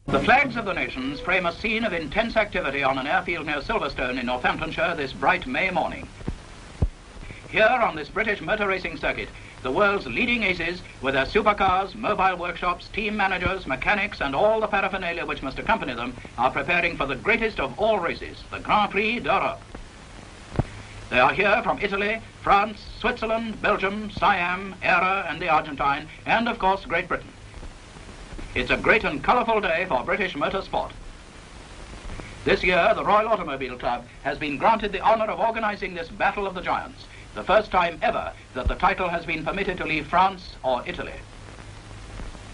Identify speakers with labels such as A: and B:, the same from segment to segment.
A: The flags of the nations frame a scene of intense activity on an airfield near Silverstone in Northamptonshire this bright May morning. Here on this British motor racing circuit, the world's leading aces, with their supercars, mobile workshops, team managers, mechanics and all the paraphernalia which must accompany them, are preparing for the greatest of all races, the Grand Prix d'Europe. They are here from Italy, France, Switzerland, Belgium, Siam, Era and the Argentine, and of course Great Britain. It's a great and colourful day for British motorsport. This year, the Royal Automobile Club has been granted the honour of organising this Battle of the Giants, the first time ever that the title has been permitted to leave France or Italy.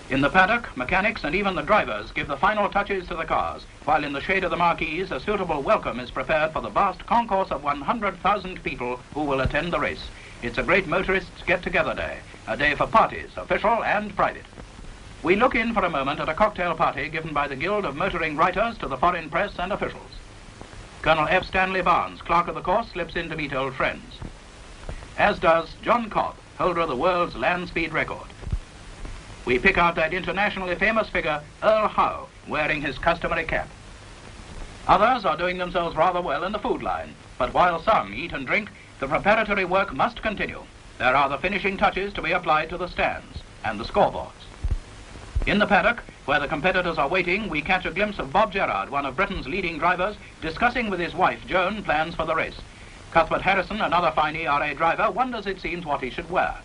A: In the paddock, mechanics and even the drivers give the final touches to the cars, while in the shade of the marquees a suitable welcome is prepared for the vast concourse of 100,000 people who will attend the race. It's a great motorists' get-together day, a day for parties, official and private. We look in for a moment at a cocktail party given by the Guild of Motoring Writers to the foreign press and officials. Colonel F. Stanley Barnes, clerk of the course, slips in to meet old friends, as does John Cobb, holder of the world's land speed record. We pick out that internationally famous figure, Earl Howe, wearing his customary cap. Others are doing themselves rather well in the food line, but while some eat and drink, the preparatory work must continue. There are the finishing touches to be applied to the stands and the scoreboards. In the paddock, where the competitors are waiting, we catch a glimpse of Bob Gerrard, one of Britain's leading drivers, discussing with his wife, Joan, plans for the race. Cuthbert Harrison, another fine ERA driver, wonders, it seems, what he should wear.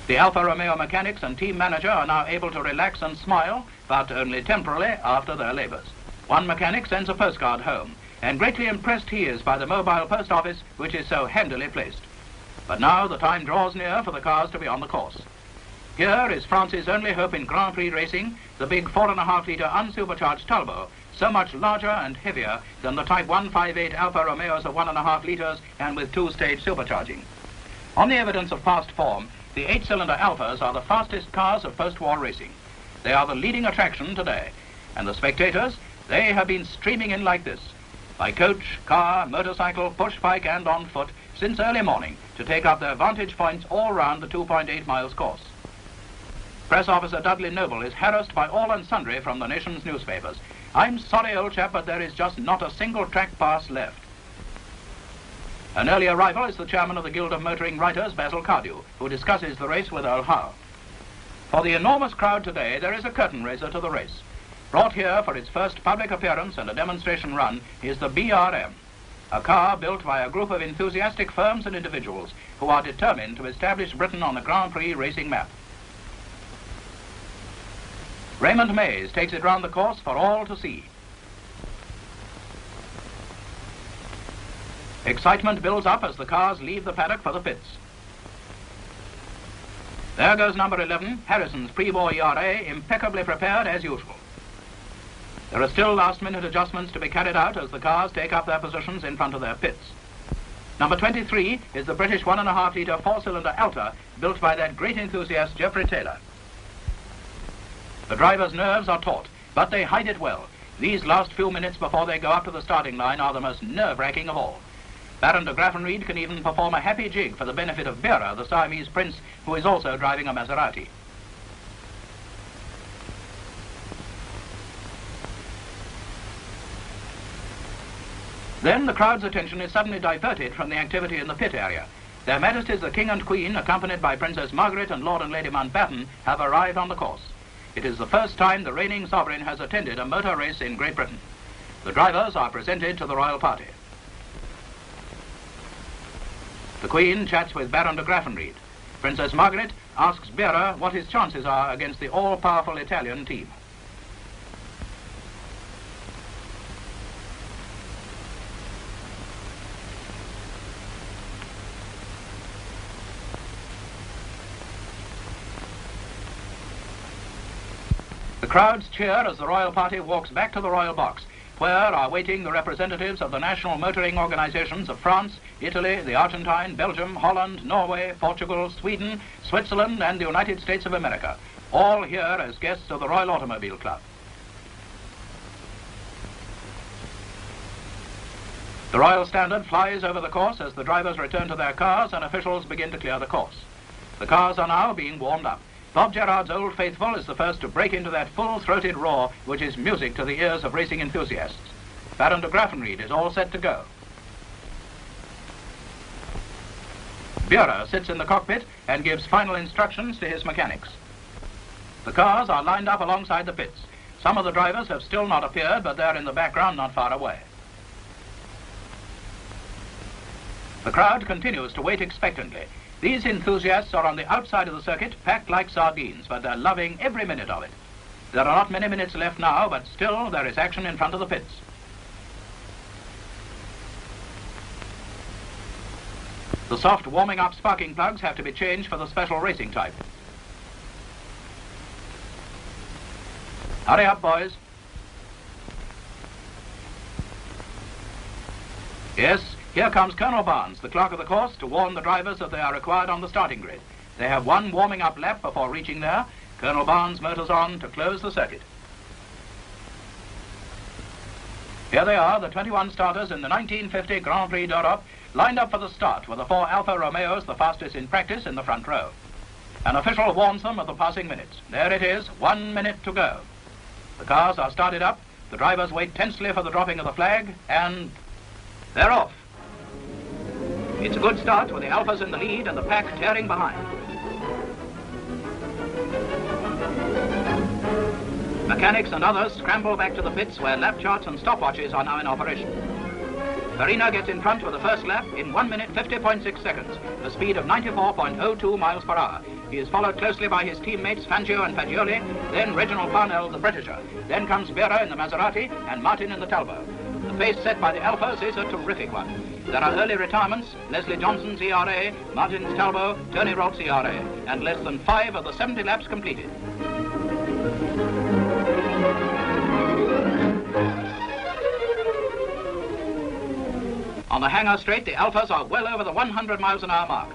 A: The Alfa Romeo mechanics and team manager are now able to relax and smile, but only temporarily after their labours. One mechanic sends a postcard home, and greatly impressed he is by the mobile post office, which is so handily placed. But now the time draws near for the cars to be on the course. Here is France's only hope in Grand Prix racing, the big 4.5-litre unsupercharged Talbot, so much larger and heavier than the Type 158 Alfa Romeos of 1.5 litres and with two-stage supercharging. On the evidence of past form, the 8-cylinder Alphas are the fastest cars of post-war racing. They are the leading attraction today, and the spectators, they have been streaming in like this, by coach, car, motorcycle, push-bike and on foot, since early morning, to take up their vantage points all round the 2.8 miles course. Press officer Dudley Noble is harassed by all and sundry from the nation's newspapers. I'm sorry, old chap, but there is just not a single track pass left. An early arrival is the chairman of the Guild of Motoring Writers, Basil Cardew, who discusses the race with Earl Howe. For the enormous crowd today, there is a curtain raiser to the race. Brought here for its first public appearance and a demonstration run is the BRM, a car built by a group of enthusiastic firms and individuals who are determined to establish Britain on the Grand Prix racing map. Raymond Mays takes it round the course for all to see. Excitement builds up as the cars leave the paddock for the pits. There goes number 11, Harrison's pre-war ERA, impeccably prepared as usual. There are still last-minute adjustments to be carried out as the cars take up their positions in front of their pits. Number 23 is the British 1.5-litre four-cylinder Alta, built by that great enthusiast Geoffrey Taylor. The driver's nerves are taut, but they hide it well. These last few minutes before they go up to the starting line are the most nerve-wracking of all. Baron de Graffenried can even perform a happy jig for the benefit of Bera, the Siamese prince, who is also driving a Maserati. Then the crowd's attention is suddenly diverted from the activity in the pit area. Their Majesties the King and Queen, accompanied by Princess Margaret and Lord and Lady Mountbatten, have arrived on the course. It is the first time the reigning sovereign has attended a motor race in Great Britain. The drivers are presented to the royal party. The Queen chats with Baron de Graffenried. Princess Margaret asks Bera what his chances are against the all-powerful Italian team. The crowds cheer as the royal party walks back to the royal box, where are waiting the representatives of the national motoring organizations of France, Italy, the Argentine, Belgium, Holland, Norway, Portugal, Sweden, Switzerland and the United States of America, all here as guests of the Royal Automobile Club. The Royal Standard flies over the course as the drivers return to their cars and officials begin to clear the course. The cars are now being warmed up. Bob Gerard's Old Faithful is the first to break into that full-throated roar which is music to the ears of racing enthusiasts. Baron de Graffenried is all set to go. Buehrer sits in the cockpit and gives final instructions to his mechanics. The cars are lined up alongside the pits. Some of the drivers have still not appeared, but they're in the background not far away. The crowd continues to wait expectantly. These enthusiasts are on the outside of the circuit, packed like sardines, but they're loving every minute of it. There are not many minutes left now, but still there is action in front of the pits. The soft warming-up sparking plugs have to be changed for the special racing type. Hurry up, boys. Yes, here comes Colonel Barnes, the clerk of the course, to warn the drivers that they are required on the starting grid. They have one warming-up lap before reaching there. Colonel Barnes motors on to close the circuit. Here they are, the 21 starters in the 1950 Grand Prix d'Europe, lined up for the start with the 4 Alfa Romeos, the fastest in practice, in the front row. An official warns them of the passing minutes. There it is, 1 minute to go. The cars are started up, the drivers wait tensely for the dropping of the flag, and they're off. It's a good start with the Alfas in the lead and the pack tearing behind. Mechanics and others scramble back to the pits where lap charts and stopwatches are now in operation. Farina gets in front with the first lap in 1 minute 50.6 seconds, a speed of 94.02 miles per hour. He is followed closely by his teammates Fangio and Fagioli, then Reginald Parnell, the Britisher. Then comes Buehrer in the Maserati and Martin in the Talbot. The pace set by the Alfas is a terrific one. There are early retirements, Leslie Johnson's ERA, Martin's Talbot, Tony Roth's ERA, and less than 5 of the 70 laps completed. On the hangar straight, the Alfas are well over the 100 miles an hour mark.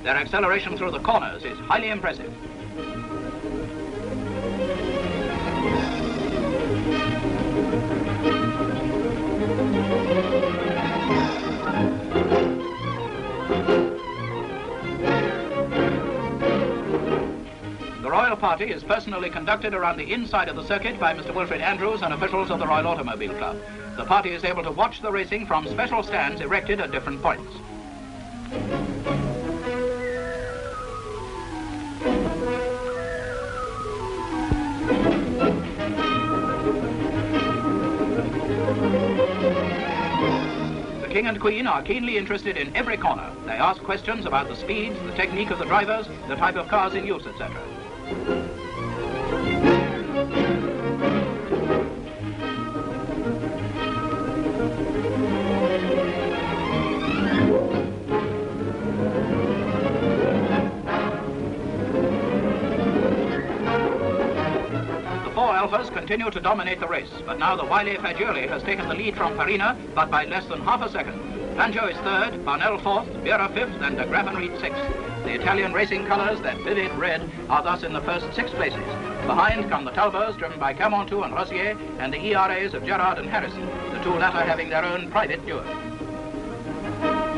A: Their acceleration through the corners is highly impressive. The Royal Party is personally conducted around the inside of the circuit by Mr. Wilfred Andrews and officials of the Royal Automobile Club. The party is able to watch the racing from special stands erected at different points. The King and Queen are keenly interested in every corner. They ask questions about the speeds, the technique of the drivers, the type of cars in use, etc. Alfas continue to dominate the race, but now the wily Fagioli has taken the lead from Farina, but by less than half a second. Fangio is third, Parnell fourth, Buehrer fifth, and de Graffenried sixth. The Italian racing colours, that vivid red, are thus in the first 6 places. Behind come the Talbots, driven by Camontou and Rosier, and the ERAs of Gerard and Harrison, the two latter having their own private duel.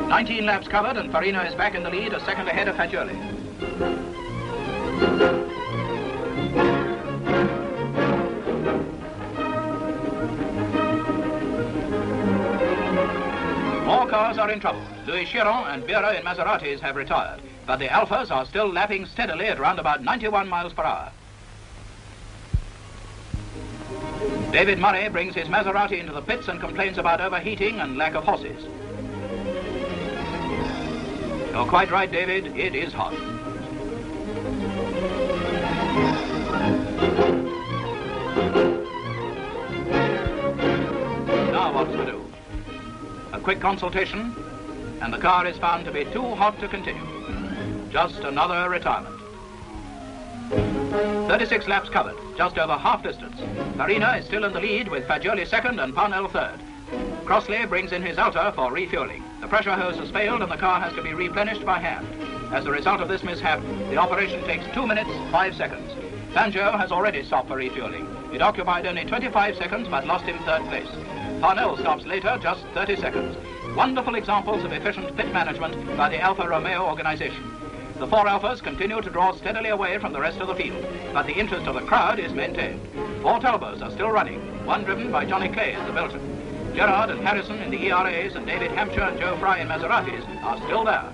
A: 19 laps covered, and Farina is back in the lead, a second ahead of Fagioli. More cars are in trouble. Louis Chiron and Buehrer in Maseratis have retired, but the Alfas are still lapping steadily at round about 91 miles per hour. David Murray brings his Maserati into the pits and complains about overheating and lack of horses. You're quite right, David, it is hot. Now what's to do? A quick consultation, and the car is found to be too hot to continue. Just another retirement. 36 laps covered, just over half distance. Farina is still in the lead with Fagioli second and Parnell third. Crossley brings in his Alta for refueling. The pressure hose has failed and the car has to be replenished by hand. As a result of this mishap, the operation takes 2 minutes, 5 seconds. Fangio has already stopped for refueling. It occupied only 25 seconds but lost him third place. Parnell stops later, just 30 seconds. Wonderful examples of efficient pit management by the Alfa Romeo organization. The four Alphas continue to draw steadily away from the rest of the field, but the interest of the crowd is maintained. Four Talbots are still running, one driven by Johnny Clay in the Belton. Gerard and Harrison in the ERAs and David Hampshire and Joe Fry in Maseratis are still there.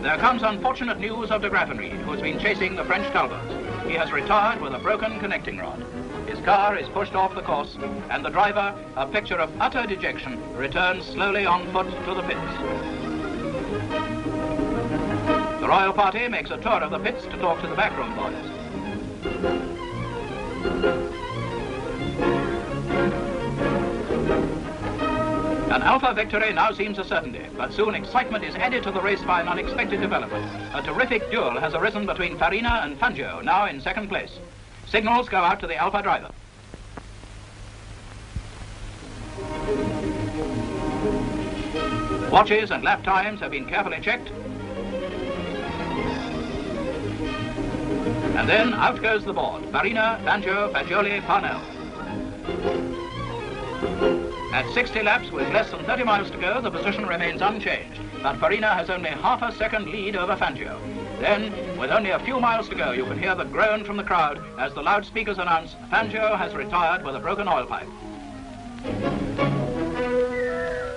A: There comes unfortunate news of de Graffenried, who has been chasing the French Talbots. He has retired with a broken connecting rod. His car is pushed off the course, and the driver, a picture of utter dejection, returns slowly on foot to the pits. The royal party makes a tour of the pits to talk to the backroom boys. An Alpha victory now seems a certainty, but soon excitement is added to the race by an unexpected development. A terrific duel has arisen between Farina and Fangio, now in second place. Signals go out to the Alpha driver. Watches and lap times have been carefully checked. And then out goes the board. Farina, Fangio, Fagioli, Parnell. At 60 laps with less than 30 miles to go, the position remains unchanged. But Farina has only half a second lead over Fangio. Then, with only a few miles to go, you can hear the groan from the crowd as the loudspeakers announce Fangio has retired with a broken oil pipe.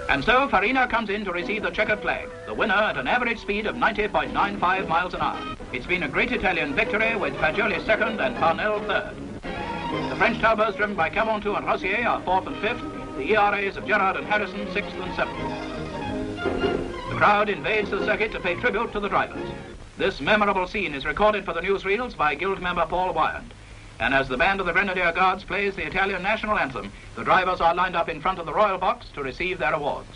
A: And so Farina comes in to receive the checkered flag, the winner at an average speed of 90.95 miles an hour. It's been a great Italian victory with Fagioli second and Parnell third. The French Talbots driven by Caventou and Rossier are fourth and fifth, the ERAs of Gerard and Harrison sixth and seventh. The crowd invades the circuit to pay tribute to the drivers. This memorable scene is recorded for the newsreels by Guild member Paul Wyand. And as the band of the Grenadier Guards plays the Italian national anthem, the drivers are lined up in front of the royal box to receive their awards.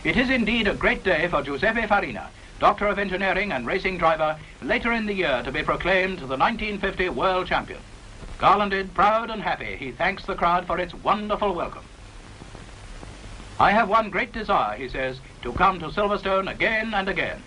A: It is indeed a great day for Giuseppe Farina, Doctor of Engineering and racing driver, later in the year to be proclaimed the 1950 world champion. Garlanded, proud and happy, he thanks the crowd for its wonderful welcome. I have one great desire, he says, to come to Silverstone again and again.